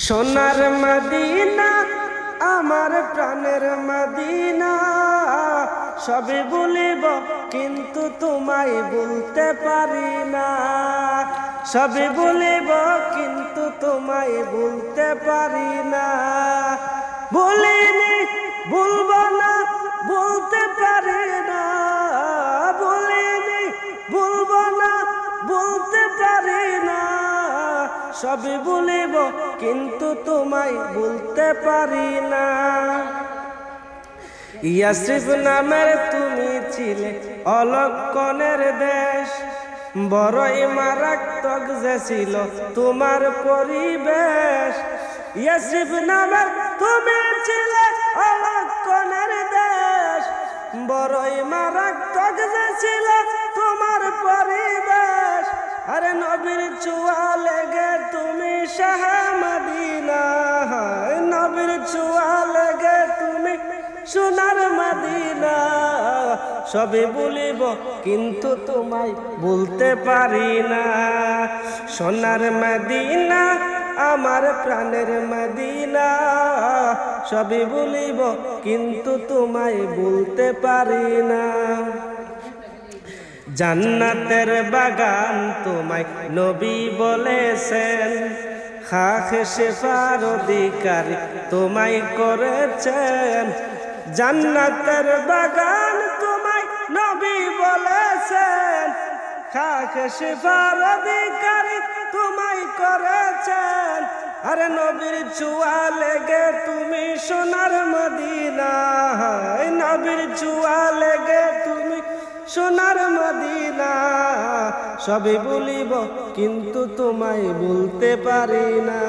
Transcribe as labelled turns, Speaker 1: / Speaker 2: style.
Speaker 1: সোনার মদিনা আমার প্রাণের মদিনা, সবে বলিব কিন্তু তোমায় বলতে পারি না। সবে বলিব কিন্তু তোমায় বলতে পারি না। বলিনি বলবো না বলতে পারি না। বলিনি বলবো না বলতে পারি না। সবে বলিব কিন্তু তোমায় বলতে পারি না। ইয়াসরিফ নামের তুমি ছিলে অলক্ষণের দেশ, বড়ই মারাত্মক যে ছিল তোমার পরিবেশ। ইয়াসরিফ নামের তুমি ছিলে অলক্ষণের দেশ, বড়ই মারাত্মক যে ছিল তোমার পরিবেশ। আরে নবীর ছোঁয়া লেগে তুমি শাহ মদিনা, নবীর ছোঁয়া লেগে তুমি সোনার মদিনা। সবে বলিব কিন্তু তোমায় বলতে পারি না। সোনার মদিনা আমার প্রাণের মদিনা, সবে বলিব কিন্তু তোমায় বলতে পারি না। জান্নাতের বাগান তোমায় নবী বলেছেন, খাখ শেফার অধিকারী তোমায় করেছেন। জান্নাতের বাগান তোমায় নবী বলেছেন, খাখ শেফার অধিকারী তোমায় করেছেন। আরে নবীর ছোঁয়া লেগে তুমি সোনার মদিনা, নবীর ছোঁয়া লেগে তুমি সোনার মদিনা। সবে বলিব কিন্তু তোমায় বলতে পারি না।